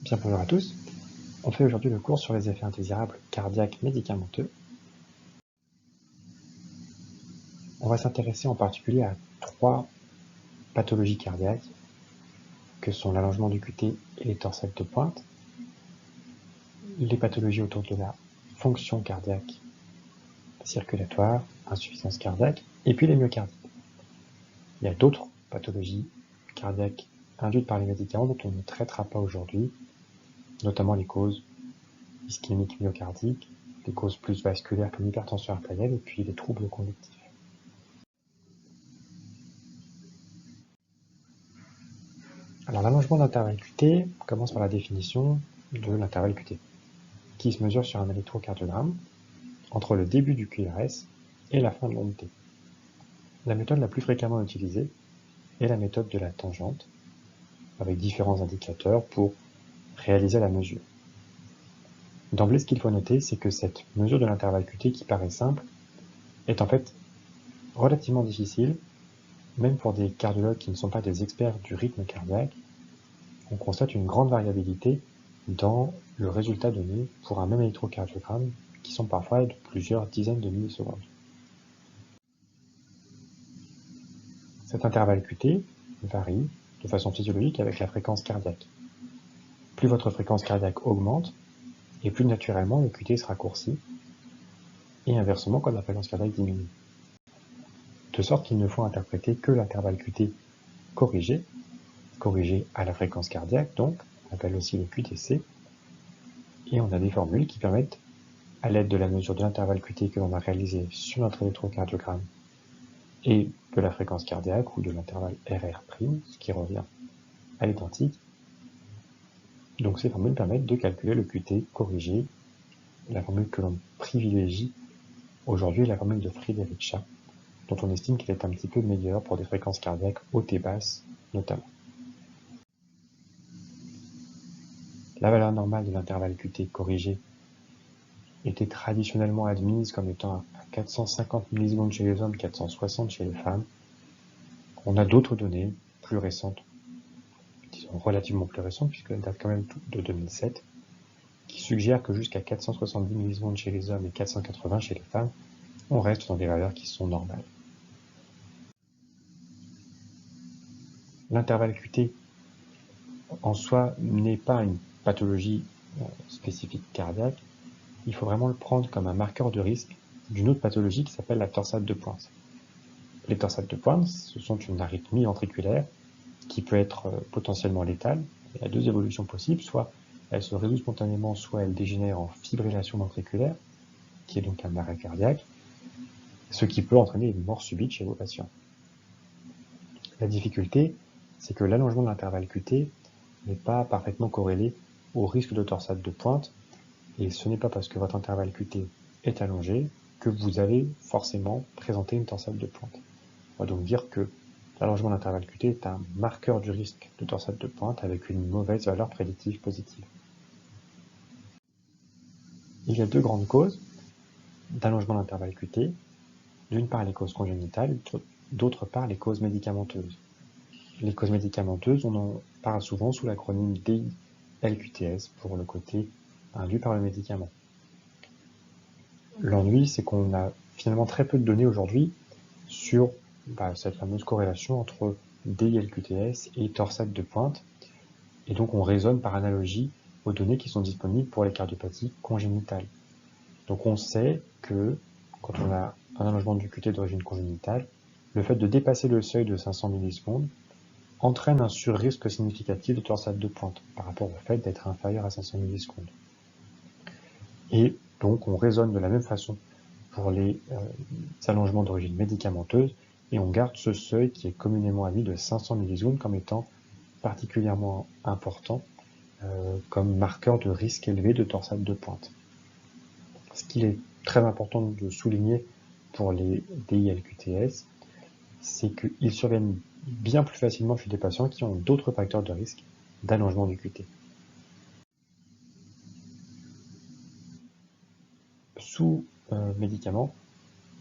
Bien, bonjour à tous. On fait aujourd'hui le cours sur les effets indésirables cardiaques médicamenteux. On va s'intéresser en particulier à 3 pathologies cardiaques que sont l'allongement du QT et les torsades de pointe, les pathologies autour de la fonction cardiaque circulatoire, insuffisance cardiaque, et puis les myocardites. Il y a d'autres pathologies cardiaques induites par les médicaments dont on ne traitera pas aujourd'hui, notamment les causes ischémiques myocardiques, les causes plus vasculaires comme l'hypertension artérielle et puis les troubles conductifs. Alors l'allongement de l'intervalle QT commence par la définition de l'intervalle QT, qui se mesure sur un électrocardiogramme entre le début du QRS et la fin de l'onde T. La méthode la plus fréquemment utilisée est la méthode de la tangente, avec différents indicateurs pour réaliser la mesure. D'emblée, ce qu'il faut noter, c'est que cette mesure de l'intervalle QT, qui paraît simple, est en fait relativement difficile, même pour des cardiologues qui ne sont pas des experts du rythme cardiaque. On constate une grande variabilité dans le résultat donné pour un même électrocardiogramme, qui sont parfois de plusieurs dizaines de millisecondes. Cet intervalle QT varie de façon physiologique avec la fréquence cardiaque. Plus votre fréquence cardiaque augmente, et plus naturellement le QT se raccourcit, et inversement quand la fréquence cardiaque diminue. De sorte qu'il ne faut interpréter que l'intervalle QT corrigé à la fréquence cardiaque, donc on appelle aussi le QTC, et on a des formules qui permettent, à l'aide de la mesure de l'intervalle QT que l'on a réalisé sur notre électrocardiogramme et de la fréquence cardiaque ou de l'intervalle RR', ce qui revient à l'identique. Donc ces formules permettent de calculer le QT corrigé. La formule que l'on privilégie aujourd'hui est la formule de Friederichs, dont on estime qu'elle est un petit peu meilleure pour des fréquences cardiaques hautes et basses notamment. La valeur normale de l'intervalle QT corrigé était traditionnellement admise comme étant à 450 millisecondes chez les hommes, 460 chez les femmes. On a d'autres données plus récentes, disons relativement plus récentes, puisqu'elles datent quand même de 2007, qui suggèrent que jusqu'à 470 millisecondes chez les hommes et 480 chez les femmes, on reste dans des valeurs qui sont normales. L'intervalle QT en soi n'est pas une pathologie spécifique cardiaque. Il faut vraiment le prendre comme un marqueur de risque d'une autre pathologie qui s'appelle la torsade de pointe. Les torsades de pointe, ce sont une arythmie ventriculaire qui peut être potentiellement létale. Il y a 2 évolutions possibles, soit elle se résout spontanément, soit elle dégénère en fibrillation ventriculaire, qui est donc un arrêt cardiaque, ce qui peut entraîner une mort subite chez vos patients. La difficulté, c'est que l'allongement de l'intervalle QT n'est pas parfaitement corrélé au risque de torsade de pointe, et ce n'est pas parce que votre intervalle QT est allongé que vous allez forcément présenter une torsade de pointe. On va donc dire que l'allongement de l'intervalle QT est un marqueur du risque de torsade de pointe avec une mauvaise valeur prédictive positive. Il y a 2 grandes causes d'allongement de l'intervalle QT. D'une part les causes congénitales, d'autre part les causes médicamenteuses. Les causes médicamenteuses, on en parle souvent sous l'acronyme DILQTS pour le côté induit par le médicament. L'ennui, c'est qu'on a finalement très peu de données aujourd'hui sur cette fameuse corrélation entre DILQTS et torsade de pointe, et donc on raisonne par analogie aux données qui sont disponibles pour les cardiopathies congénitales. Donc on sait que quand on a un allongement du QT d'origine congénitale, le fait de dépasser le seuil de 500 millisecondes entraîne un surrisque significatif de torsade de pointe par rapport au fait d'être inférieur à 500 millisecondes. Et donc on raisonne de la même façon pour les allongements d'origine médicamenteuse, et on garde ce seuil qui est communément admis de 500 millisecondes comme étant particulièrement important comme marqueur de risque élevé de torsade de pointe. Ce qu'il est très important de souligner pour les DILQTS, c'est qu'ils surviennent bien plus facilement chez des patients qui ont d'autres facteurs de risque d'allongement du QT. Sous médicaments,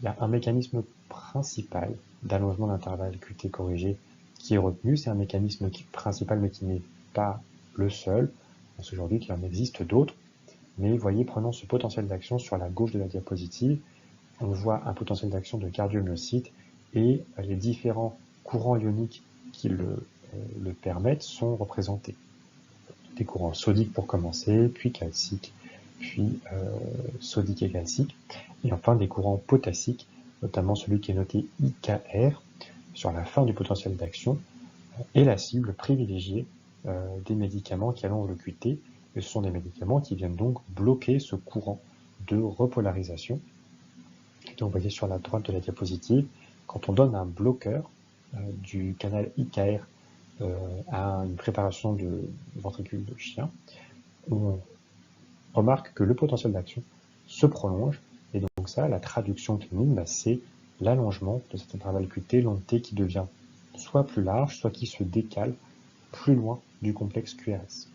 il y a un mécanisme principal d'allongement d'intervalle QT corrigé qui est retenu. C'est un mécanisme principal mais qui n'est pas le seul. pense aujourd'hui qu'il en existe d'autres, mais vous voyez, prenons ce potentiel d'action sur la gauche de la diapositive, on voit un potentiel d'action de cardiomyocyte et les différents courants ioniques qui le permettent sont représentés. Des courants sodiques pour commencer, puis calciques, puis sodiques et calciques, et enfin des courants potassiques, notamment celui qui est noté IKR sur la fin du potentiel d'action, et la cible privilégiée des médicaments qui allongent le QT, et ce sont des médicaments qui viennent donc bloquer ce courant de repolarisation. Donc vous voyez sur la droite de la diapositive, quand on donne un bloqueur du canal IKR à une préparation de ventricule de chien, on remarque que le potentiel d'action se prolonge, et donc ça, la traduction clinique, c'est l'allongement de cet intervalle QT long T qui devient soit plus large, soit qui se décale plus loin du complexe QRS.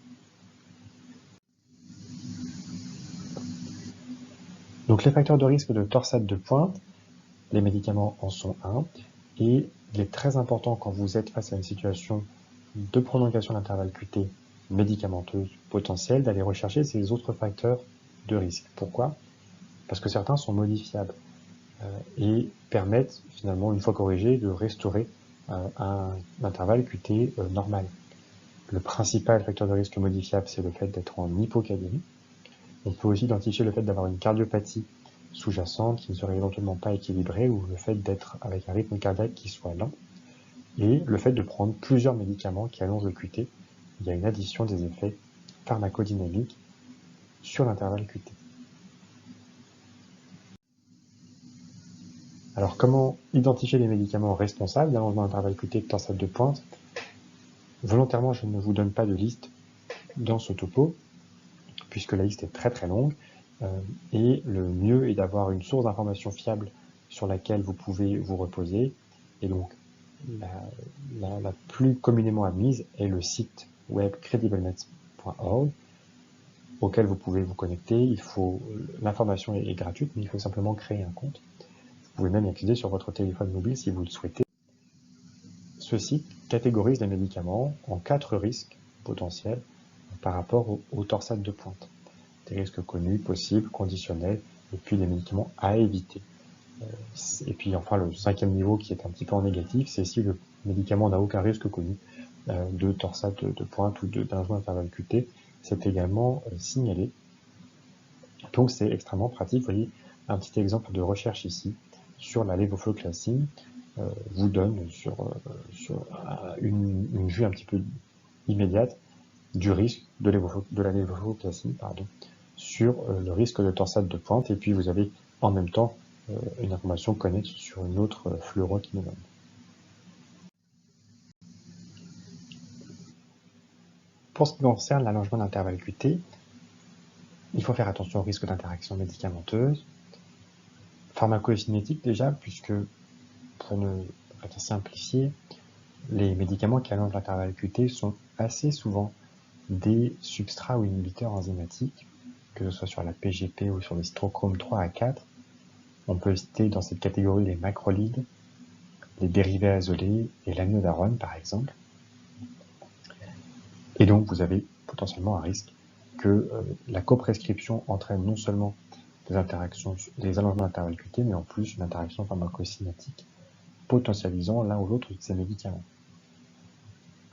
Donc les facteurs de risque de torsade de pointe, les médicaments en sont un, et il est très important quand vous êtes face à une situation de prolongation d'intervalle QT médicamenteuse potentielle d'aller rechercher ces autres facteurs de risque. Pourquoi? Parce que certains sont modifiables et permettent finalement, une fois corrigés, de restaurer un intervalle QT normal. Le principal facteur de risque modifiable, c'est le fait d'être en hypocalémie. On peut aussi identifier le fait d'avoir une cardiopathie sous-jacente qui ne serait éventuellement pas équilibrée, ou le fait d'être avec un rythme cardiaque qui soit lent, et le fait de prendre plusieurs médicaments qui allongent le QT. Il y a une addition des effets pharmacodynamiques sur l'intervalle QT. Alors comment identifier les médicaments responsables d'allongement d'intervalle QT de torsade de pointe? Volontairement, je ne vous donne pas de liste dans ce topo, puisque la liste est très très longue, et le mieux est d'avoir une source d'information fiable sur laquelle vous pouvez vous reposer, et donc la plus communément admise est le site web crediblemeds.org, auquel vous pouvez vous connecter. L'information est gratuite, mais il faut simplement créer un compte. Vous pouvez même y accéder sur votre téléphone mobile si vous le souhaitez. Ce site catégorise les médicaments en 4 risques potentiels par rapport aux torsades de pointe. Des risques connus, possibles, conditionnels, et puis des médicaments à éviter. Et puis enfin le 5e niveau qui est un petit peu en négatif, c'est si le médicament n'a aucun risque connu de torsade de pointe ou d'allongement d'intervalle QT, c'est également signalé. Donc c'est extrêmement pratique. Vous voyez un petit exemple de recherche ici sur la lévofloxacine vous donne sur une vue un petit peu immédiate du risque de la lévofloxacine sur le risque de torsade de pointe, et puis vous avez en même temps une information connexe sur une autre fluoro qui nous donne. Pour ce qui concerne l'allongement d'intervalle QT, il faut faire attention au risque d'interaction médicamenteuse, pharmacocinétique déjà, puisque pour ne pas simplifier, les médicaments qui allongent l'intervalle QT sont assez souvent des substrats ou inhibiteurs enzymatiques, que ce soit sur la PGP ou sur les cytochromes 3 à 4. On peut citer dans cette catégorie les macrolides, les dérivés azolés et l'amiodarone par exemple. Et donc vous avez potentiellement un risque que la coprescription entraîne non seulement des allongements d'intervalle QT, mais en plus une interaction pharmacocinétique potentialisant l'un ou l'autre de ces médicaments.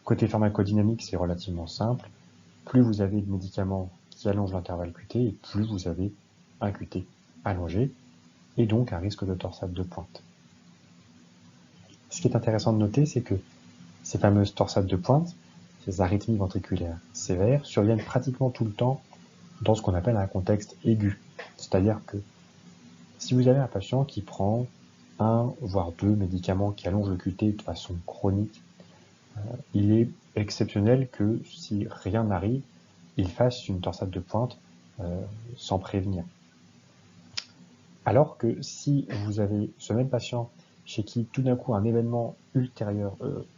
Côté pharmacodynamique, c'est relativement simple. Plus vous avez de médicaments qui allongent l'intervalle QT, et plus vous avez un QT allongé, et donc un risque de torsade de pointe. Ce qui est intéressant de noter, c'est que ces fameuses torsades de pointe, ces arythmies ventriculaires sévères, surviennent pratiquement tout le temps dans ce qu'on appelle un contexte aigu. C'est-à-dire que si vous avez un patient qui prend 1 voire 2 médicaments qui allongent le QT de façon chronique, il est exceptionnel que si rien n'arrive, il fasse une torsade de pointe sans prévenir. Alors que si vous avez ce même patient chez qui tout d'un coup un événement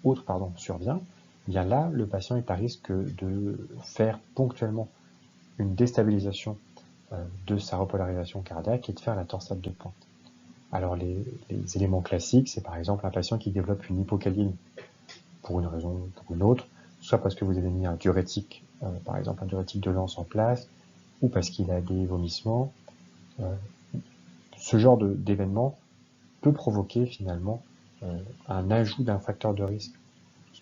autre survient, bien là, le patient est à risque de faire ponctuellement une déstabilisation de sa repolarisation cardiaque et de faire la torsade de pointe. Alors les éléments classiques, c'est par exemple un patient qui développe une hypocalémie pour une raison ou pour une autre, soit parce que vous avez mis un diurétique, par exemple un diurétique de Lens en place, ou parce qu'il a des vomissements. Ce genre d'événement peut provoquer finalement un ajout d'un facteur de risque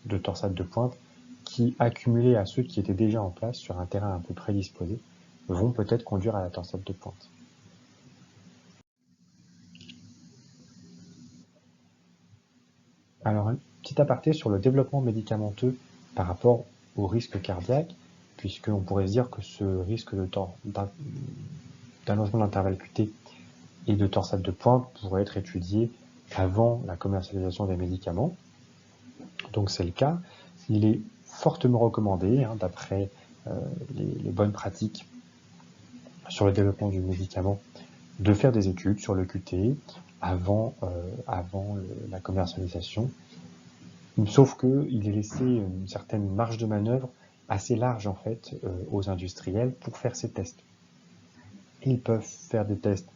de torsade de pointe qui, accumulé à ceux qui étaient déjà en place sur un terrain un peu prédisposé, vont peut-être conduire à la torsade de pointe. Alors, un petit aparté sur le développement médicamenteux par rapport au risque cardiaque, puisqu'on pourrait se dire que ce risque d'allongement de l'intervalle QT et de torsade de pointe pourrait être étudié avant la commercialisation des médicaments. Donc c'est le cas. Il est fortement recommandé, d'après les bonnes pratiques sur le développement du médicament, de faire des études sur le QT avant la commercialisation. Sauf qu'il est laissé une certaine marge de manœuvre assez large en fait aux industriels pour faire ces tests. Ils peuvent faire des tests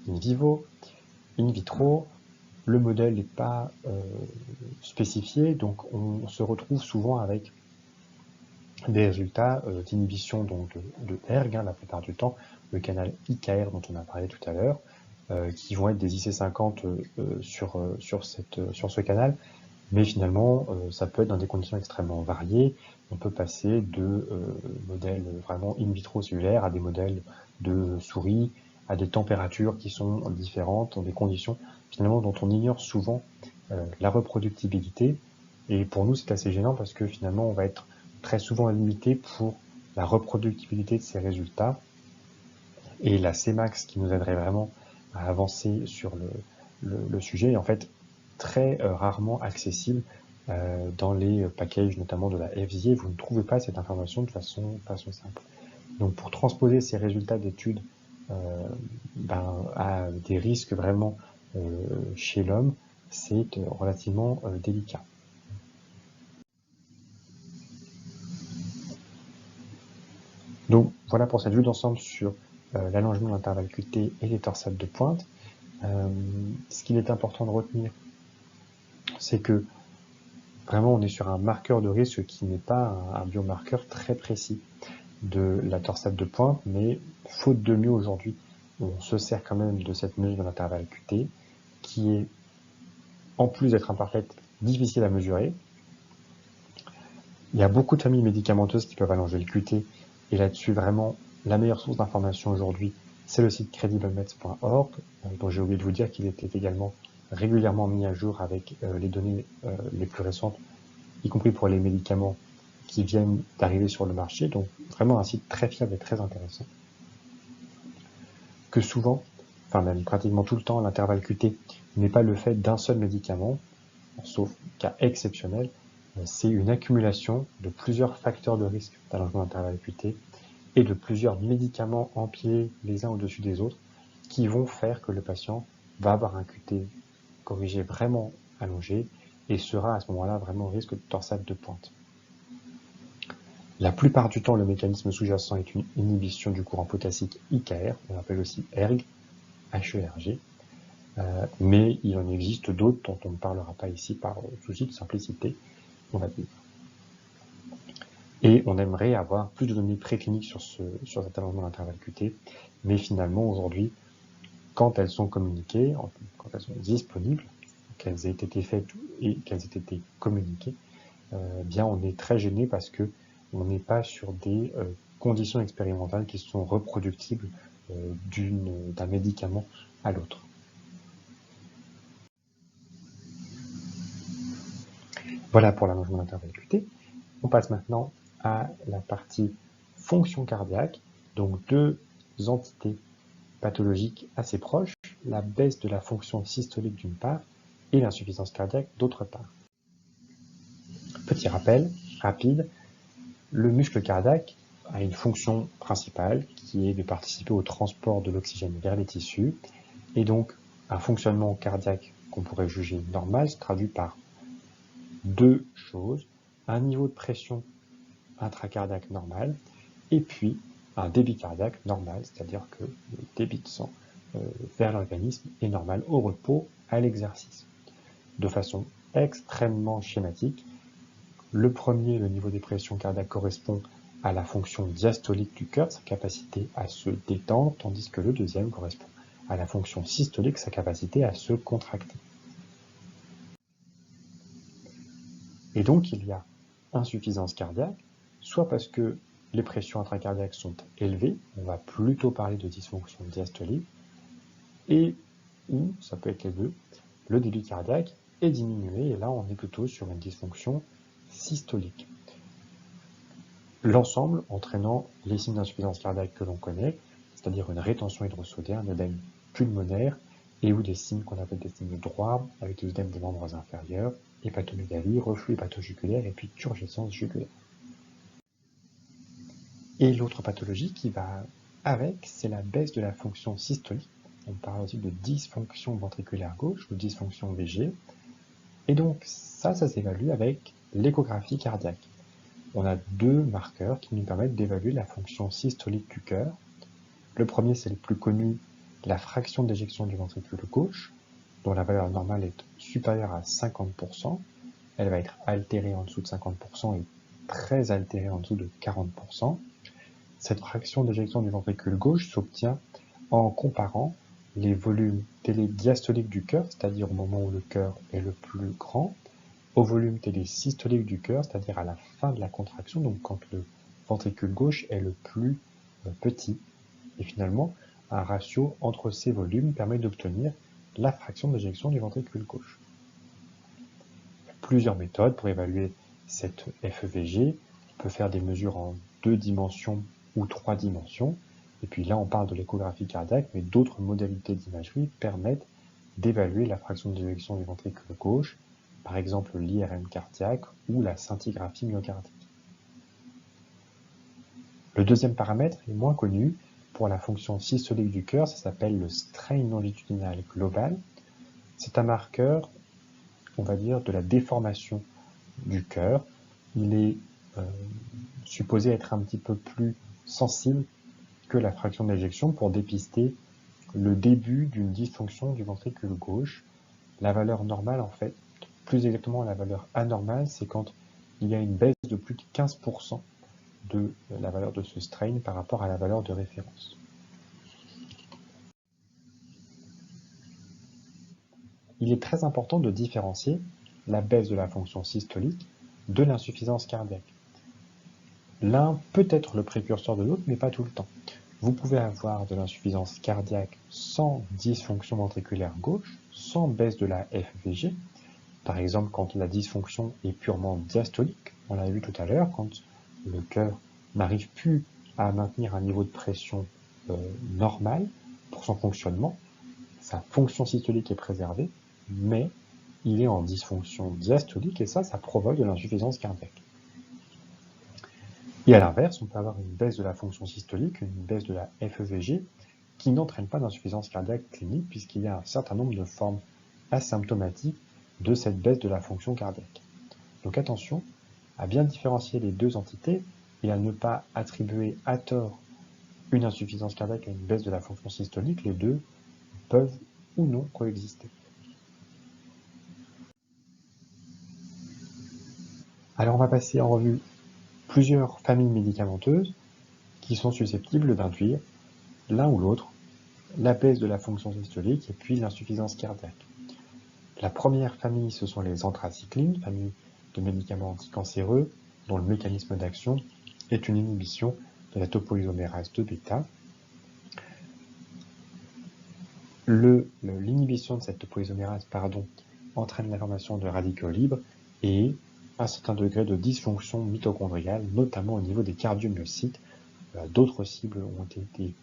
in vivo, in vitro. Le modèle n'est pas spécifié, donc on se retrouve souvent avec des résultats d'inhibition de ERG, la plupart du temps, le canal IKR dont on a parlé tout à l'heure, qui vont être des IC50 sur ce canal, mais finalement, ça peut être dans des conditions extrêmement variées. On peut passer de modèles vraiment in vitro cellulaires à des modèles de souris, à des températures qui sont différentes, dans des conditions finalement dont on ignore souvent la reproductibilité. Et pour nous, c'est assez gênant parce que finalement, on va être très souvent limité pour la reproductibilité de ces résultats. Et la Cmax qui nous aiderait vraiment à avancer sur le sujet est en fait très rarement accessible dans les packages, notamment de la FDA. Vous ne trouvez pas cette information de façon simple. Donc pour transposer ces résultats d'études à des risques vraiment chez l'homme, c'est relativement délicat. Donc voilà pour cette vue d'ensemble sur l'allongement de l'intervalle QT et les torsades de pointe. Ce qu'il est important de retenir, c'est que vraiment on est sur un marqueur de risque qui n'est pas un biomarqueur très précis de la torsade de pointe, mais faute de mieux aujourd'hui, on se sert quand même de cette mesure de l'intervalle QT, qui est, en plus d'être imparfaite, difficile à mesurer. Il y a beaucoup de familles médicamenteuses qui peuvent allonger le QT, et là-dessus, vraiment, la meilleure source d'information aujourd'hui, c'est le site crediblemeds.org, dont j'ai oublié de vous dire qu'il était également régulièrement mis à jour avec les données les plus récentes, y compris pour les médicaments qui viennent d'arriver sur le marché, donc vraiment un site très fiable et très intéressant. Que souvent, enfin même pratiquement tout le temps, l'intervalle QT n'est pas le fait d'un seul médicament, sauf cas exceptionnel, c'est une accumulation de plusieurs facteurs de risque d'allongement d'intervalle QT et de plusieurs médicaments empilés les uns au-dessus des autres qui vont faire que le patient va avoir un QT corrigé vraiment allongé et sera à ce moment-là vraiment au risque de torsade de pointe. La plupart du temps, le mécanisme sous-jacent est une inhibition du courant potassique IKR, on appelle aussi ERG, HERG, mais il en existe d'autres dont on ne parlera pas ici par souci de simplicité, on va dire. Et on aimerait avoir plus de données précliniques sur cet allongement d'intervalle QT, mais finalement aujourd'hui, quand elles sont communiquées, quand elles sont disponibles, qu'elles aient été faites et qu'elles aient été communiquées, bien on est très gêné parce que on n'est pas sur des conditions expérimentales qui sont reproductibles d'un médicament à l'autre. Voilà pour l'allongement d'intervalle QT. On passe maintenant à la partie fonction cardiaque, donc deux entités pathologiques assez proches, la baisse de la fonction systolique d'une part et l'insuffisance cardiaque d'autre part. Petit rappel rapide, le muscle cardiaque a une fonction principale qui est de participer au transport de l'oxygène vers les tissus, et donc un fonctionnement cardiaque qu'on pourrait juger normal se traduit par deux choses, un niveau de pression intracardiaque normal, et puis un débit cardiaque normal, c'est-à-dire que le débit de sang vers l'organisme est normal au repos, à l'exercice. De façon extrêmement schématique, Le premier, le niveau des pressions cardiaques, correspond à la fonction diastolique du cœur, sa capacité à se détendre, tandis que le deuxième correspond à la fonction systolique, sa capacité à se contracter. Et donc, il y a insuffisance cardiaque, soit parce que les pressions intracardiaques sont élevées, on va plutôt parler de dysfonction diastolique, et ou, ça peut être les deux, le débit cardiaque est diminué, et là on est plutôt sur une dysfonction systolique. L'ensemble entraînant les signes d'insuffisance cardiaque que l'on connaît, c'est-à-dire une rétention hydrosolaire, un œdème pulmonaire, et ou des signes qu'on appelle des signes droits, avec l'œdème des membres inférieurs, hépatomégalie, reflux hépatojugulaire et puis turgescence jugulaire. Et l'autre pathologie qui va avec, c'est la baisse de la fonction systolique. On parle aussi de dysfonction ventriculaire gauche ou dysfonction VG. Et donc ça s'évalue avec l'échographie cardiaque. On a deux marqueurs qui nous permettent d'évaluer la fonction systolique du cœur. Le premier, c'est le plus connu, la fraction d'éjection du ventricule gauche, dont la valeur normale est supérieure à 50%. Elle va être altérée en dessous de 50% et très altérée en dessous de 40%. Cette fraction d'éjection du ventricule gauche s'obtient en comparant les volumes télédiastoliques du cœur, c'est-à-dire au moment où le cœur est le plus grand, au volume télésystolique du cœur, c'est-à-dire à la fin de la contraction, donc quand le ventricule gauche est le plus petit. Et finalement, un ratio entre ces volumes permet d'obtenir la fraction d'éjection du ventricule gauche. Il y a plusieurs méthodes pour évaluer cette FEVG. On peut faire des mesures en 2 dimensions ou 3 dimensions. Et puis là, on parle de l'échographie cardiaque, mais d'autres modalités d'imagerie permettent d'évaluer la fraction d'éjection du ventricule gauche, par exemple l'IRM cardiaque ou la scintigraphie myocardique. Le deuxième paramètre est moins connu. Pour la fonction systolique du cœur, ça s'appelle le strain longitudinal global. C'est un marqueur, on va dire, de la déformation du cœur. Il est supposé être un petit peu plus sensible que la fraction d'éjection pour dépister le début d'une dysfonction du ventricule gauche. La valeur normale, en fait, plus exactement la valeur anormale, c'est quand il y a une baisse de plus de 15% de la valeur de ce strain par rapport à la valeur de référence. Il est très important de différencier la baisse de la fonction systolique de l'insuffisance cardiaque. L'un peut être le précurseur de l'autre, mais pas tout le temps. Vous pouvez avoir de l'insuffisance cardiaque sans dysfonction ventriculaire gauche, sans baisse de la FVG, par exemple quand la dysfonction est purement diastolique, on l'a vu tout à l'heure, quand le cœur n'arrive plus à maintenir un niveau de pression normal pour son fonctionnement, sa fonction systolique est préservée, mais il est en dysfonction diastolique et ça provoque de l'insuffisance cardiaque. Et à l'inverse, on peut avoir une baisse de la fonction systolique, une baisse de la FEVG, qui n'entraîne pas d'insuffisance cardiaque clinique puisqu'il y a un certain nombre de formes asymptomatiques de cette baisse de la fonction cardiaque. Donc attention à bien différencier les deux entités et à ne pas attribuer à tort une insuffisance cardiaque à une baisse de la fonction systolique. Les deux peuvent ou non coexister. Alors on va passer en revue plusieurs familles médicamenteuses qui sont susceptibles d'induire l'un ou l'autre, la baisse de la fonction systolique et puis l'insuffisance cardiaque. La première famille, ce sont les anthracyclines, famille de médicaments anticancéreux dont le mécanisme d'action est une inhibition de la topoisomérase 2 bêta. L'inhibition de cette topoisomérase entraîne la formation de radicaux libres et un certain degré de dysfonction mitochondriale, notamment au niveau des cardiomyocytes. D'autres cibles ont été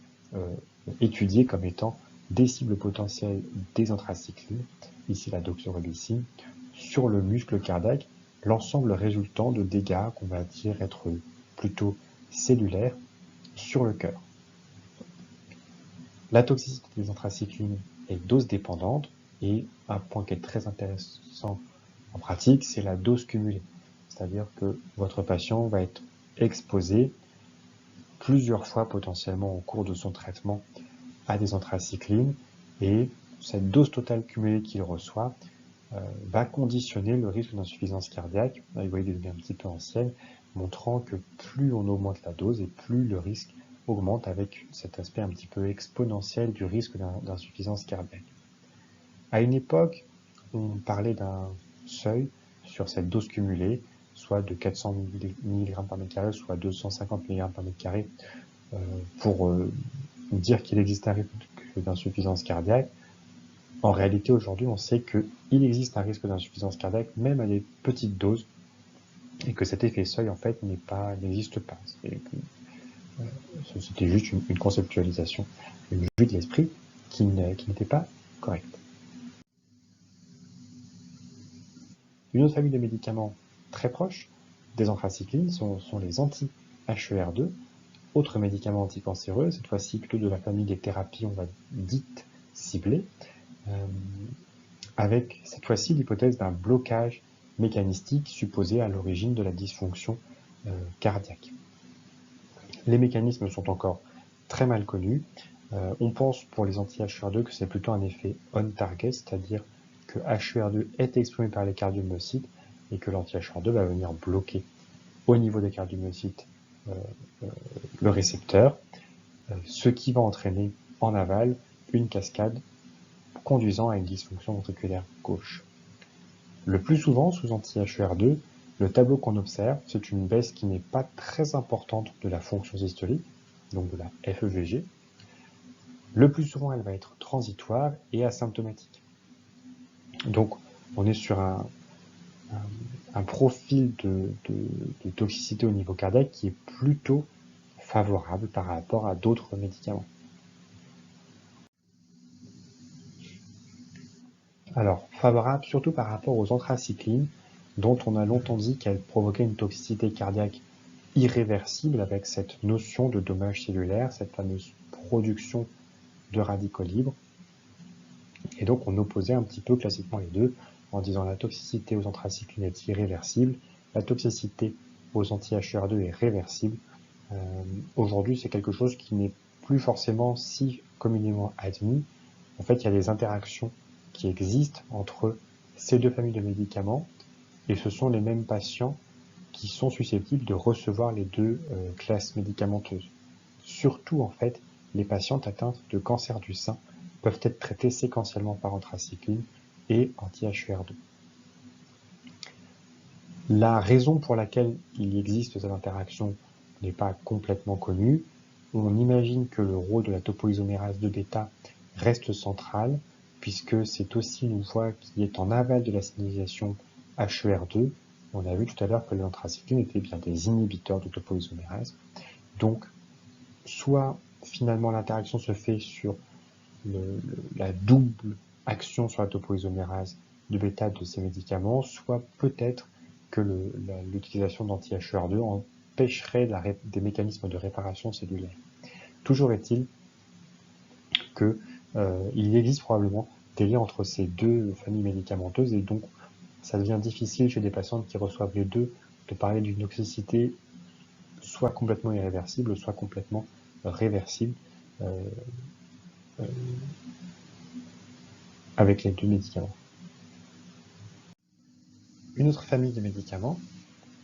étudiées comme étant des cibles potentielles des anthracyclines, ici la doxorubicine, sur le muscle cardiaque, l'ensemble résultant de dégâts qu'on va dire être plutôt cellulaires sur le cœur. La toxicité des anthracyclines est dose dépendante et un point qui est très intéressant en pratique, c'est la dose cumulée. C'est-à-dire que votre patient va être exposé plusieurs fois potentiellement au cours de son traitement à des anthracyclines et cette dose totale cumulée qu'il reçoit va conditionner le risque d'insuffisance cardiaque. Là, vous voyez des données un petit peu anciennes, montrant que plus on augmente la dose et plus le risque augmente avec cet aspect un petit peu exponentiel du risque d'insuffisance cardiaque. À une époque, on parlait d'un seuil sur cette dose cumulée, soit de 400 mg par mètre carré, soit 250 mg par mètre carré, pour dire qu'il existe un risque d'insuffisance cardiaque. En réalité, aujourd'hui, on sait qu'il existe un risque d'insuffisance cardiaque, même à des petites doses, et que cet effet seuil, en fait, n'existe pas. C'était juste une conceptualisation, une vue de l'esprit qui n'était pas correcte. Une autre famille de médicaments très proches des anthracyclines sont les anti-HER2, autres médicaments anticancéreux, cette fois-ci plutôt de la famille des thérapies, on va dites ciblées, avec cette fois-ci l'hypothèse d'un blocage mécanistique supposé à l'origine de la dysfonction cardiaque. Les mécanismes sont encore très mal connus. On pense pour les anti-HER2 que c'est plutôt un effet on-target, c'est-à-dire que HER2 est exprimé par les cardiomyocytes et que l'anti-HER2 va venir bloquer au niveau des cardiomyocytes le récepteur, ce qui va entraîner en aval une cascade conduisant à une dysfonction ventriculaire gauche. Le plus souvent, sous anti-HER2, le tableau qu'on observe, c'est une baisse qui n'est pas très importante de la fonction systolique, donc de la FEVG. Le plus souvent, elle va être transitoire et asymptomatique. Donc, on est sur un profil de toxicité au niveau cardiaque qui est plutôt favorable par rapport à d'autres médicaments. Alors, favorable surtout par rapport aux anthracyclines, dont on a longtemps dit qu'elles provoquaient une toxicité cardiaque irréversible avec cette notion de dommage cellulaire, cette fameuse production de radicaux libres. Et donc on opposait un petit peu classiquement les deux en disant la toxicité aux anthracyclines est irréversible, la toxicité aux anti-HER2 est réversible. Aujourd'hui, c'est quelque chose qui n'est plus forcément si communément admis. En fait, il y a des interactions qui existent entre ces deux familles de médicaments et ce sont les mêmes patients qui sont susceptibles de recevoir les deux classes médicamenteuses. Surtout, en fait, les patientes atteintes de cancer du sein peuvent être traitées séquentiellement par anthracycline et anti-HER2. La raison pour laquelle il existe cette interaction n'est pas complètement connue. On imagine que le rôle de la topoisomérase 2 bêta reste central, puisque c'est aussi une voie qui est en aval de la signalisation HER2. On a vu tout à l'heure que l'anthracycline était bien des inhibiteurs de topoisomérase. Donc, soit finalement l'interaction se fait sur la double action sur la topoisomérase de bêta de ces médicaments, soit peut-être que l'utilisation d'anti-HER2 empêcherait des mécanismes de réparation cellulaire. Toujours est-il qu'il existe probablement des liens entre ces deux familles médicamenteuses et donc ça devient difficile chez des patientes qui reçoivent les deux de parler d'une toxicité soit complètement irréversible, soit complètement réversible avec les deux médicaments. Une autre famille de médicaments,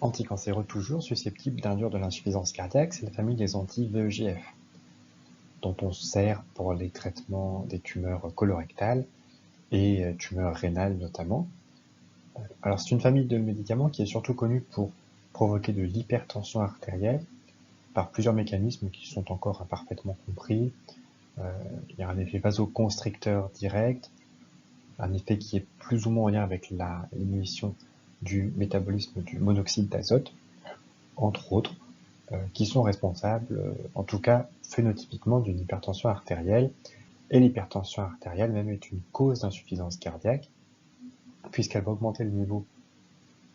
anticancéreux toujours, susceptibles d'induire de l'insuffisance cardiaque, c'est la famille des anti-VEGF, dont on sert pour les traitements des tumeurs colorectales et tumeurs rénales notamment. Alors c'est une famille de médicaments qui est surtout connue pour provoquer de l'hypertension artérielle par plusieurs mécanismes qui sont encore imparfaitement compris. Il y a un effet vasoconstricteur direct, un effet qui est plus ou moins en lien avec l'émission du métabolisme du monoxyde d'azote, entre autres, qui sont responsables, en tout cas phénotypiquement, d'une hypertension artérielle. Et l'hypertension artérielle même est une cause d'insuffisance cardiaque, puisqu'elle va augmenter le niveau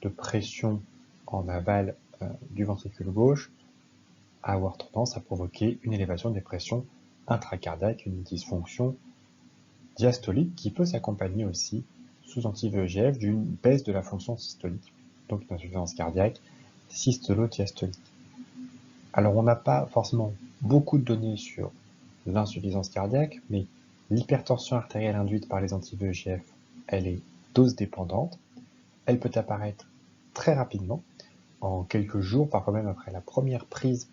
de pression en aval du ventricule gauche, à avoir tendance à provoquer une élévation des pressions intracardiaques, une dysfonction diastolique qui peut s'accompagner aussi, sous anti-VEGF, d'une baisse de la fonction systolique, donc une insuffisance cardiaque systolo-diastolique. Alors on n'a pas forcément beaucoup de données sur l'insuffisance cardiaque, mais l'hypertension artérielle induite par les anti-VEGF, elle est dose dépendante. Elle peut apparaître très rapidement, en quelques jours, parfois même après la première prise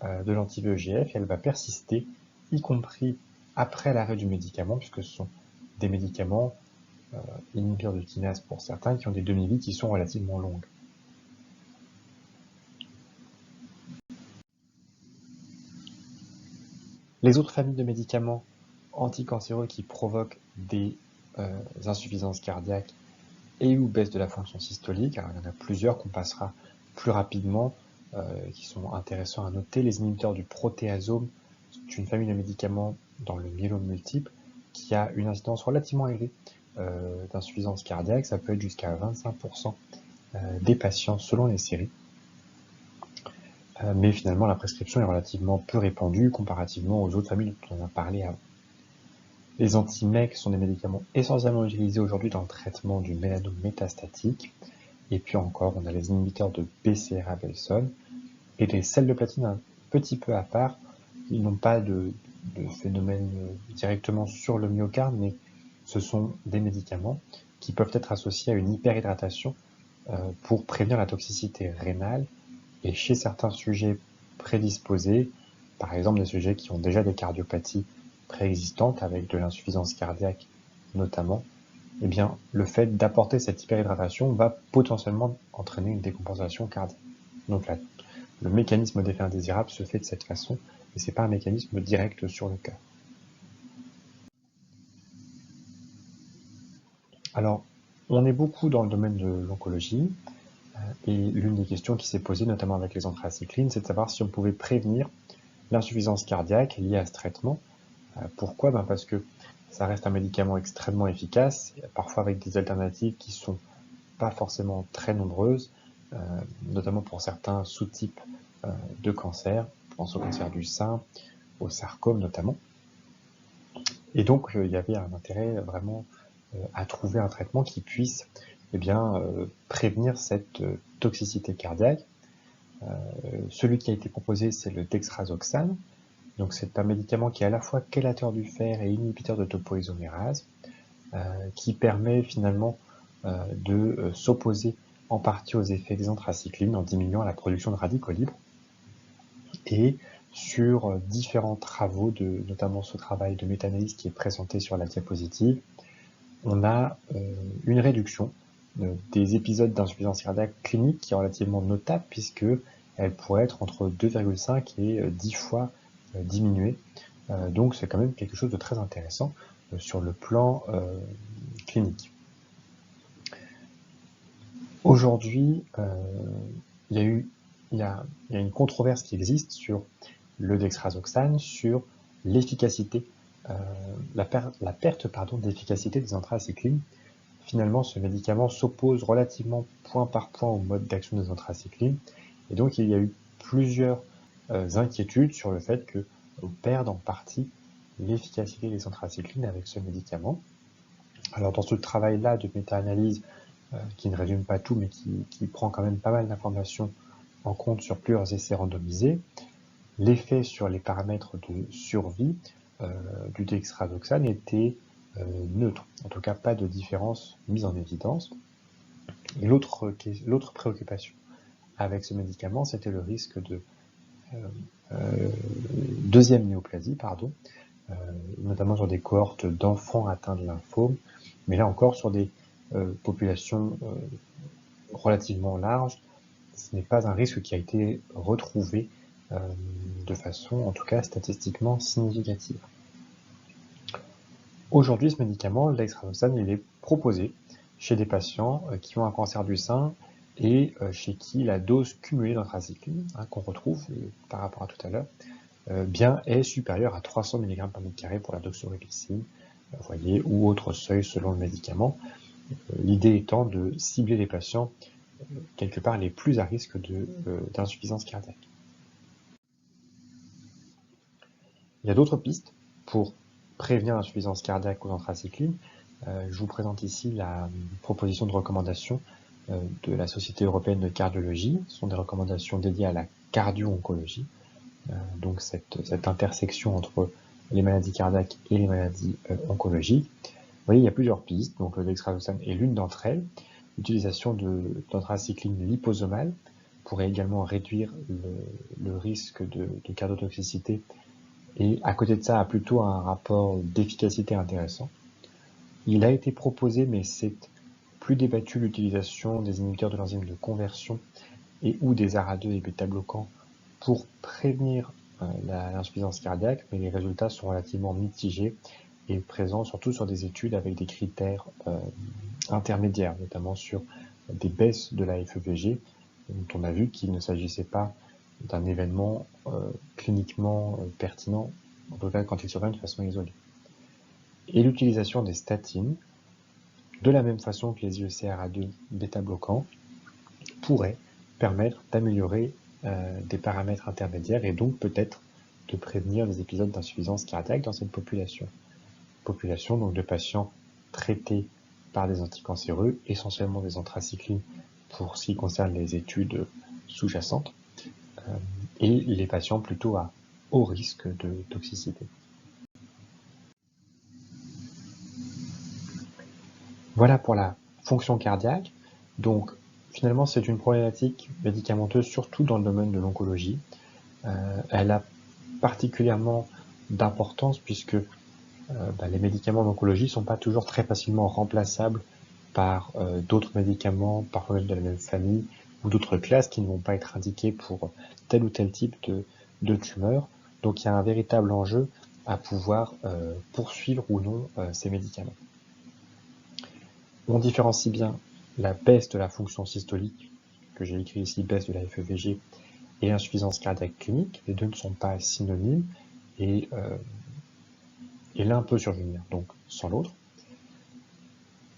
de l'anti-VEGF, et elle va persister, y compris après l'arrêt du médicament, puisque ce sont des médicaments inhibiteurs de kinase pour certains qui ont des demi-vies qui sont relativement longues. Les autres familles de médicaments anticancéreux qui provoquent des insuffisances cardiaques et ou baisse de la fonction systolique, alors il y en a plusieurs qu'on passera plus rapidement, qui sont intéressants à noter. Les inhibiteurs du protéasome, c'est une famille de médicaments dans le myélome multiple qui a une incidence relativement élevée d'insuffisance cardiaque, ça peut être jusqu'à 25% des patients selon les séries. Mais finalement la prescription est relativement peu répandue comparativement aux autres familles dont on a parlé avant. Les anti-MEC sont des médicaments essentiellement utilisés aujourd'hui dans le traitement du mélanome métastatique. Et puis encore, on a les inhibiteurs de BCR-ABL et les sels de platine un petit peu à part. Ils n'ont pas de phénomène directement sur le myocarde, mais ce sont des médicaments qui peuvent être associés à une hyperhydratation pour prévenir la toxicité rénale. Et chez certains sujets prédisposés, par exemple des sujets qui ont déjà des cardiopathies préexistantes avec de l'insuffisance cardiaque notamment, eh bien, le fait d'apporter cette hyperhydratation va potentiellement entraîner une décompensation cardiaque. Donc là, le mécanisme d'effet indésirable se fait de cette façon, et ce n'est pas un mécanisme direct sur le cœur. Alors, on est beaucoup dans le domaine de l'oncologie, et l'une des questions qui s'est posée, notamment avec les anthracyclines, c'est de savoir si on pouvait prévenir l'insuffisance cardiaque liée à ce traitement. Pourquoi ? Parce que ça reste un médicament extrêmement efficace, parfois avec des alternatives qui sont pas forcément très nombreuses, notamment pour certains sous-types de cancer, je pense au cancer du sein, au sarcome notamment. Et donc il y avait un intérêt vraiment à trouver un traitement qui puisse prévenir cette toxicité cardiaque. Celui qui a été proposé, c'est le dexrazoxane. Donc c'est un médicament qui est à la fois chélateur du fer et inhibiteur de topoisomérase, qui permet finalement de s'opposer en partie aux effets des anthracyclines en diminuant la production de radicaux libres. Et sur différents travaux, notamment ce travail de méta-analyse qui est présenté sur la diapositive, on a une réduction des épisodes d'insuffisance cardiaque clinique qui est relativement notable puisque elle pourrait être entre 2,5 et 10 fois diminuée. Donc c'est quand même quelque chose de très intéressant sur le plan clinique. Aujourd'hui, il y a une controverse qui existe sur le dexrazoxane, sur l'efficacité, la perte d'efficacité des anthracyclines. Finalement, ce médicament s'oppose relativement point par point au mode d'action des anthracyclines. Et donc, il y a eu plusieurs inquiétudes sur le fait qu'on perde en partie l'efficacité des anthracyclines avec ce médicament. Alors, dans ce travail-là de méta-analyse, qui ne résume pas tout, mais qui prend quand même pas mal d'informations en compte sur plusieurs essais randomisés, l'effet sur les paramètres de survie du dexrazoxane était neutre, en tout cas pas de différence mise en évidence. Et l'autre préoccupation avec ce médicament, c'était le risque de deuxième néoplasie, notamment sur des cohortes d'enfants atteints de lymphome, mais là encore sur des populations relativement larges. Ce n'est pas un risque qui a été retrouvé de façon, en tout cas statistiquement significative. Aujourd'hui, ce médicament, le dexrazoxane, il est proposé chez des patients qui ont un cancer du sein et chez qui la dose cumulée d'anthracycline, qu'on retrouve par rapport à tout à l'heure, est supérieure à 300 mg par mètre carré pour la doxorubicine, ou autre seuil selon le médicament. L'idée étant de cibler les patients quelque part les plus à risque d'insuffisance cardiaque. Il y a d'autres pistes pour prévenir l'insuffisance cardiaque aux anthracyclines. Je vous présente ici la proposition de recommandation de la Société européenne de cardiologie. Ce sont des recommandations dédiées à la cardio-oncologie. Donc cette intersection entre les maladies cardiaques et les maladies oncologiques. voyez, il y a plusieurs pistes, donc le dextrazoxane est l'une d'entre elles. L'utilisation d'anthracycline liposomale pourrait également réduire le risque de cardiotoxicité et à côté de ça a plutôt un rapport d'efficacité intéressant. Il a été proposé, mais c'est plus débattu, l'utilisation des inhibiteurs de l'enzyme de conversion et ou des ARA2 et bêta-bloquants pour prévenir l'insuffisance cardiaque, mais les résultats sont relativement mitigés et présents surtout sur des études avec des critères intermédiaires, notamment sur des baisses de la FEVG, dont on a vu qu'il ne s'agissait pas d'un événement cliniquement pertinent, en tout cas quand il survient de façon isolée. Et l'utilisation des statines, de la même façon que les IECRA2 bêta-bloquants, pourrait permettre d'améliorer des paramètres intermédiaires et donc peut-être de prévenir les épisodes d'insuffisance cardiaque dans cette population. Population donc de patients traités par des anticancéreux, essentiellement des anthracyclines pour ce qui concerne les études sous-jacentes, et les patients plutôt à haut risque de toxicité. Voilà pour la fonction cardiaque. Donc finalement c'est une problématique médicamenteuse surtout dans le domaine de l'oncologie. Elle a particulièrement d'importance puisque les médicaments d'oncologie ne sont pas toujours très facilement remplaçables par d'autres médicaments, parfois même de la même famille, ou d'autres classes qui ne vont pas être indiquées pour tel ou tel type de tumeur. Donc il y a un véritable enjeu à pouvoir poursuivre ou non ces médicaments. On différencie bien la baisse de la fonction systolique, que j'ai écrit ici, baisse de la FEVG, et l'insuffisance cardiaque clinique. Les deux ne sont pas synonymes, et l'un peut survenir, donc sans l'autre.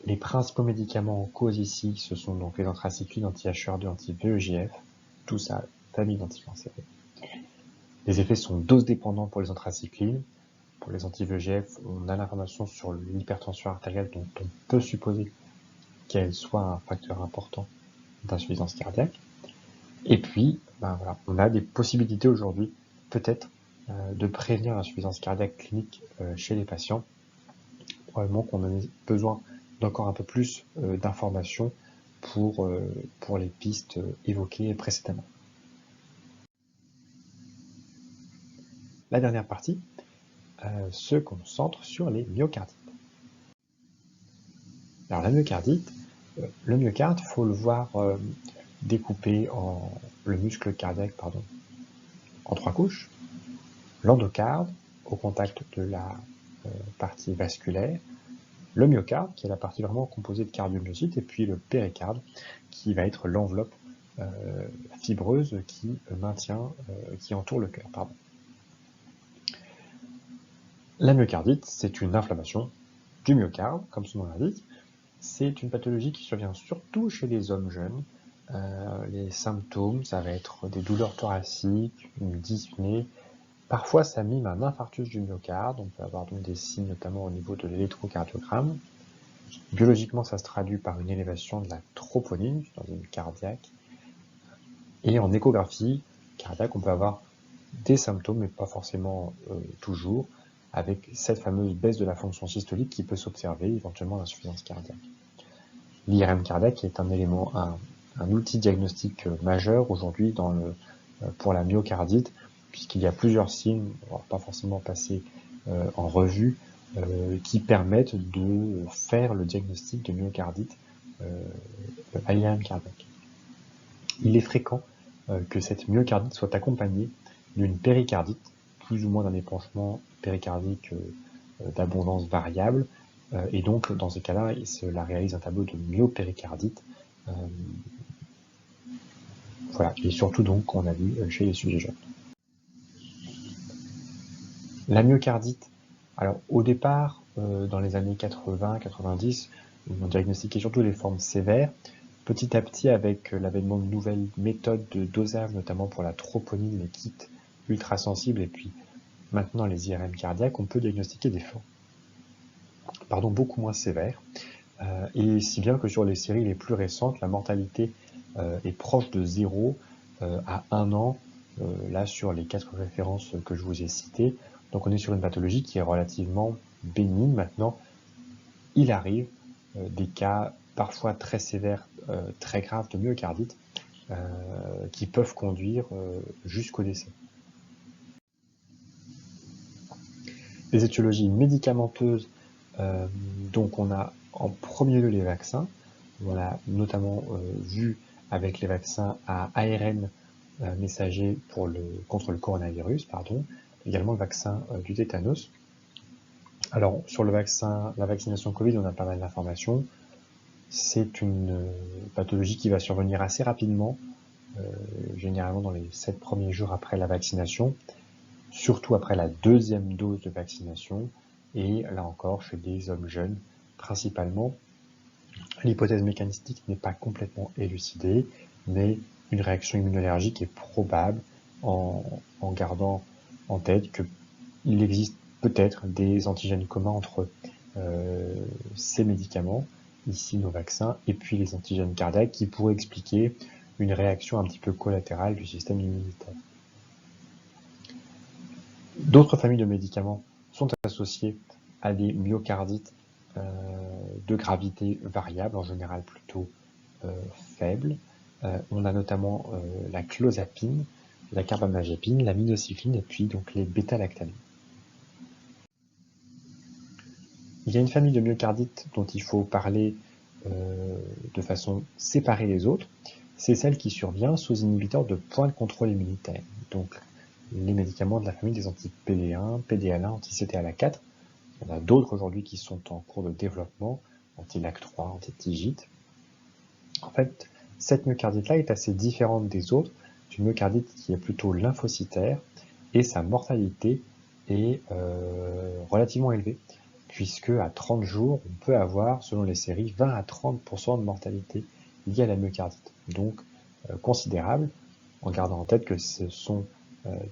Les principaux médicaments en cause ici, ce sont donc les anthracyclines, anti-HR2, anti-VEGF, tout ça, famille d'anticancéreux. Les effets sont dose-dépendants pour les anthracyclines. Pour les anti-VEGF, on a l'information sur l'hypertension artérielle dont on peut supposer qu'elle soit un facteur important d'insuffisance cardiaque. Et puis, voilà, on a des possibilités aujourd'hui, peut-être, de prévenir l'insuffisance cardiaque clinique chez les patients. Probablement qu'on a besoin d'encore un peu plus d'informations pour les pistes évoquées précédemment. La dernière partie se concentre sur les myocardites. Alors la myocardite, le myocarde, il faut le voir découpé le muscle cardiaque, en 3 couches. L'endocarde, au contact de la partie vasculaire, le myocarde, qui est la partie vraiment composée de cardiomyocytes, et puis le péricarde, qui va être l'enveloppe fibreuse qui entoure le cœur. La myocardite, c'est une inflammation du myocarde, comme son nom l'indique. C'est une pathologie qui survient surtout chez les hommes jeunes. Les symptômes, ça va être des douleurs thoraciques, une dyspnée. Parfois, ça mime un infarctus du myocarde. On peut avoir donc des signes, notamment au niveau de l'électrocardiogramme. Biologiquement, ça se traduit par une élévation de la troponine, dans une cardiaque. Et en échographie cardiaque, on peut avoir des symptômes, mais pas forcément toujours, avec cette fameuse baisse de la fonction systolique qui peut s'observer, éventuellement l'insuffisance cardiaque. L'IRM cardiaque est un élément, un outil diagnostique majeur aujourd'hui pour la myocardite, puisqu'il y a plusieurs signes, on va pas forcément passer en revue, qui permettent de faire le diagnostic de myocardite à l'IRM cardiaque. Il est fréquent que cette myocardite soit accompagnée d'une péricardite, plus ou moins d'un épanchement péricardique d'abondance variable, et donc dans ces cas-là, cela réalise un tableau de myopéricardite. Voilà, et surtout donc qu'on a vu chez les sujets jeunes. La myocardite, alors au départ, dans les années 80-90, on diagnostiquait surtout les formes sévères. Petit à petit, avec l'avènement de nouvelles méthodes de dosage, notamment pour la troponine, les kits ultrasensibles, et puis maintenant les IRM cardiaques, on peut diagnostiquer des formes beaucoup moins sévères. Et si bien que sur les séries les plus récentes, la mortalité est proche de 0 à 1 an, là sur les 4 références que je vous ai citées. Donc on est sur une pathologie qui est relativement bénigne maintenant. il arrive des cas parfois très sévères, très graves de myocardite qui peuvent conduire jusqu'au décès. Les étiologies médicamenteuses, donc on a en premier lieu les vaccins. On l'a notamment vu avec les vaccins à ARN messager contre le coronavirus, également le vaccin du tétanos. Alors sur la vaccination Covid, on a pas mal d'informations. C'est une pathologie qui va survenir assez rapidement, généralement dans les 7 premiers jours après la vaccination, surtout après la deuxième dose de vaccination, et là encore chez des hommes jeunes principalement. L'hypothèse mécanistique n'est pas complètement élucidée, mais une réaction immunologique est probable en gardant en tête qu'il existe peut-être des antigènes communs entre ces médicaments, ici nos vaccins, et puis les antigènes cardiaques qui pourraient expliquer une réaction un petit peu collatérale du système immunitaire. D'autres familles de médicaments sont associées à des myocardites de gravité variable, en général plutôt faible. On a notamment la clozapine, la carbamazepine, la minocycline et puis donc les bêta-lactamines. Il y a une famille de myocardites dont il faut parler de façon séparée des autres. C'est celle qui survient sous inhibiteurs de points de contrôle immunitaire. Donc les médicaments de la famille des anti-PD1, PD-L1, anti-CTLA4. Il y en a d'autres aujourd'hui qui sont en cours de développement, anti-LAC3, anti-TIGIT. En fait, cette myocardite-là est assez différente des autres. C'est une myocardite qui est plutôt lymphocytaire et sa mortalité est relativement élevée, puisque à 30 jours, on peut avoir, selon les séries, 20 à 30% de mortalité liée à la myocardite. Donc, considérable, en gardant en tête que ce sont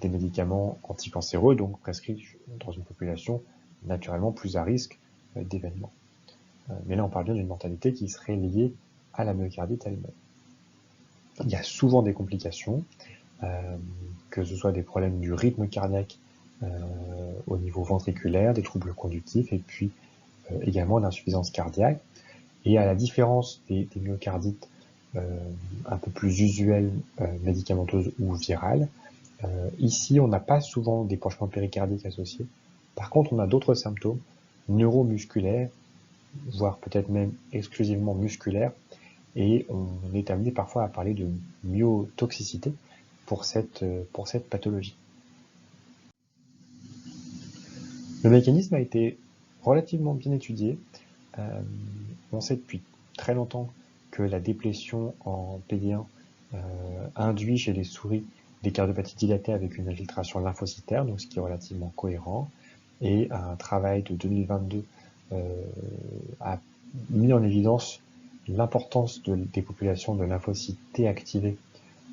des médicaments anticancéreux, donc prescrits dans une population naturellement plus à risque d'événements. Mais là, on parle bien d'une mortalité qui serait liée à la myocardite elle-même. Il y a souvent des complications, que ce soit des problèmes du rythme cardiaque au niveau ventriculaire, des troubles conductifs et puis également l'insuffisance cardiaque. Et à la différence des myocardites un peu plus usuelles, médicamenteuses ou virales, ici on n'a pas souvent d'épanchement péricardique associé. Par contre, on a d'autres symptômes neuromusculaires, voire peut-être même exclusivement musculaires, et on est amené parfois à parler de myotoxicité pour cette pathologie. Le mécanisme a été relativement bien étudié. On sait depuis très longtemps que la déplétion en PD1 induit chez les souris des cardiopathies dilatées avec une infiltration lymphocytaire, donc ce qui est relativement cohérent. Et un travail de 2022 a mis en évidence l'importance des populations de lymphocytes T activés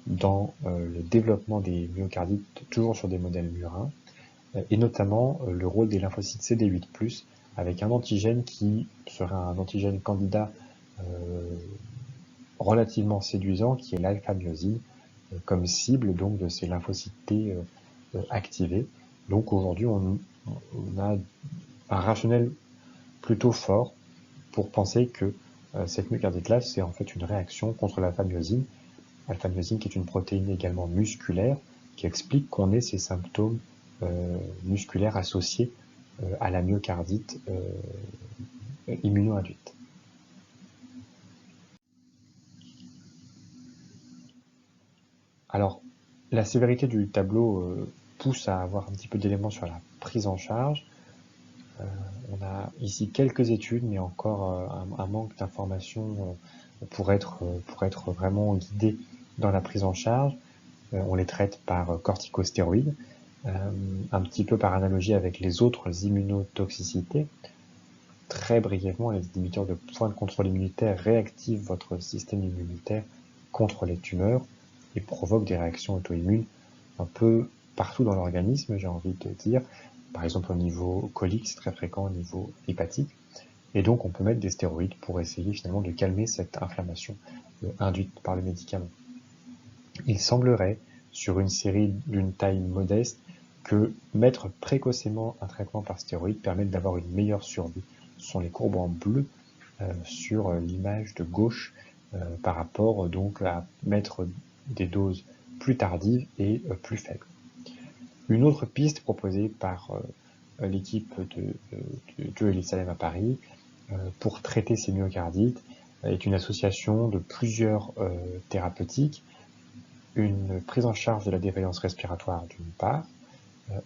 dans le développement des myocardites, toujours sur des modèles murins, et notamment le rôle des lymphocytes CD8+, avec un antigène qui serait un antigène candidat relativement séduisant, qui est l'alpha-myosine, comme cible donc de ces lymphocytes T activés. Donc aujourd'hui, on a un rationnel plutôt fort pour penser que cette myocardite-là, c'est en fait une réaction contre l'alpha-myosine. Alpha-myosine qui est une protéine également musculaire, qui explique qu'on ait ces symptômes musculaires associés à la myocardite immuno-induite. Alors, la sévérité du tableau pousse à avoir un petit peu d'éléments sur la prise en charge. On a ici quelques études, mais encore un manque d'informations pour être vraiment guidé dans la prise en charge. On les traite par corticostéroïdes, un petit peu par analogie avec les autres immunotoxicités. Très brièvement, les inhibiteurs de points de contrôle immunitaire réactivent votre système immunitaire contre les tumeurs et provoquent des réactions auto-immunes un peu partout dans l'organisme, j'ai envie de dire. Par exemple, au niveau colique, c'est très fréquent au niveau hépatique. Et donc, on peut mettre des stéroïdes pour essayer finalement de calmer cette inflammation induite par le médicament. Il semblerait, sur une série d'une taille modeste, que mettre précocement un traitement par stéroïde permette d'avoir une meilleure survie sont les courbes en bleu sur l'image de gauche par rapport donc à mettre des doses plus tardives et plus faibles. Une autre piste proposée par l'équipe de Joe Salem à Paris pour traiter ces myocardites est une association de plusieurs thérapeutiques, une prise en charge de la défaillance respiratoire d'une part,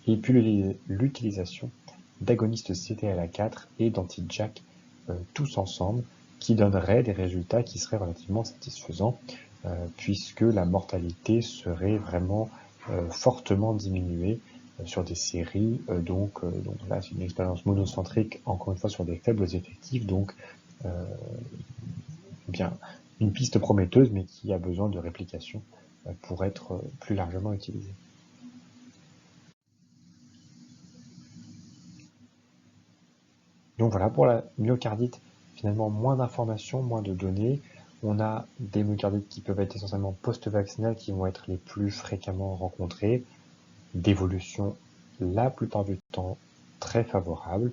et puis l'utilisation d'agonistes CTLA4 et d'anti-JAK tous ensemble, qui donneraient des résultats qui seraient relativement satisfaisants, puisque la mortalité serait vraiment fortement diminuée sur des séries. Donc là, c'est une expérience monocentrique, encore une fois, sur des faibles effectifs, donc bien une piste prometteuse, mais qui a besoin de réplication pour être plus largement utilisée. Donc voilà, pour la myocardite, finalement, moins d'informations, moins de données. On a des myocardites qui peuvent être essentiellement post-vaccinales, qui vont être les plus fréquemment rencontrées, d'évolution la plupart du temps très favorable.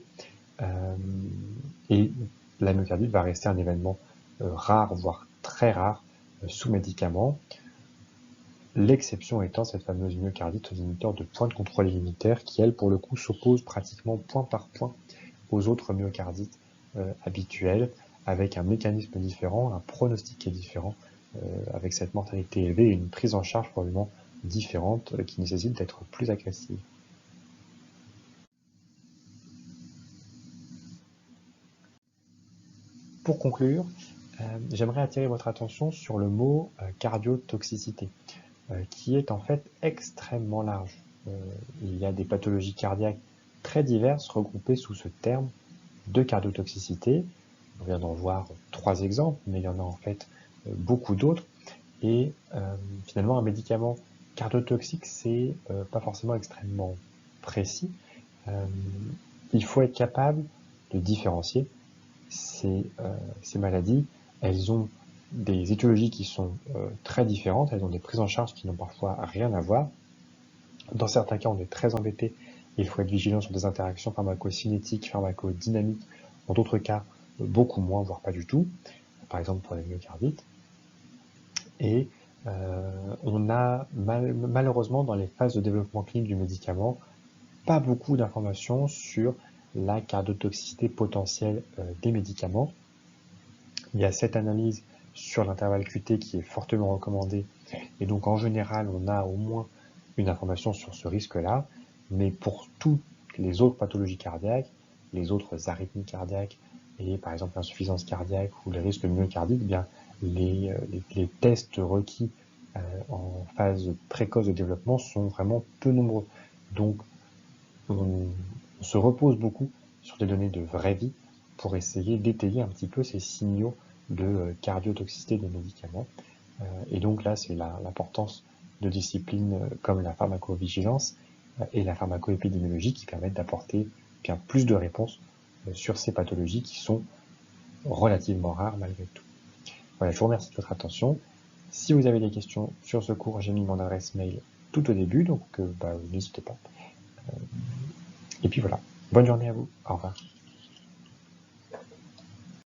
Et la myocardite va rester un événement rare, voire très rare, sous médicaments. L'exception étant cette fameuse myocardite aux inhibiteurs de point de contrôle immunitaire qui, elle, pour le coup, s'oppose pratiquement point par point aux autres myocardites habituels, avec un mécanisme différent, un pronostic qui est différent, avec cette mortalité élevée et une prise en charge probablement différente qui nécessite d'être plus agressive. Pour conclure, j'aimerais attirer votre attention sur le mot cardiotoxicité, qui est en fait extrêmement large. Il y a des pathologies cardiaques très diverses regroupées sous ce terme de cardiotoxicité. On vient d'en voir 3 exemples, mais il y en a en fait beaucoup d'autres. Et finalement, un médicament cardiotoxique, c'est pas forcément extrêmement précis. Il faut être capable de différencier ces maladies. Elles ont des étiologies qui sont très différentes, elles ont des prises en charge qui n'ont parfois rien à voir. Dans certains cas, on est très embêté, il faut être vigilant sur des interactions pharmacocinétiques, pharmacodynamiques. Dans d'autres cas, beaucoup moins, voire pas du tout, par exemple pour les myocardites. Et on a malheureusement dans les phases de développement clinique du médicament pas beaucoup d'informations sur la cardiotoxicité potentielle des médicaments. Il y a cette analyse sur l'intervalle QT qui est fortement recommandée, et donc en général on a au moins une information sur ce risque-là, mais pour toutes les autres pathologies cardiaques, les autres arythmies cardiaques, et par exemple l'insuffisance cardiaque ou les risques myocardiques, eh bien les tests requis en phase précoce de développement sont vraiment peu nombreux. Donc on se repose beaucoup sur des données de vraie vie pour essayer d'étayer un petit peu ces signaux de cardiotoxicité des médicaments. Et donc là, c'est l'importance de disciplines comme la pharmacovigilance et la pharmacoépidémiologie qui permettent d'apporter bien plus de réponses sur ces pathologies qui sont relativement rares malgré tout. Voilà, je vous remercie de votre attention. Si vous avez des questions sur ce cours, j'ai mis mon adresse mail tout au début, donc n'hésitez pas. Et puis voilà, bonne journée à vous, au revoir.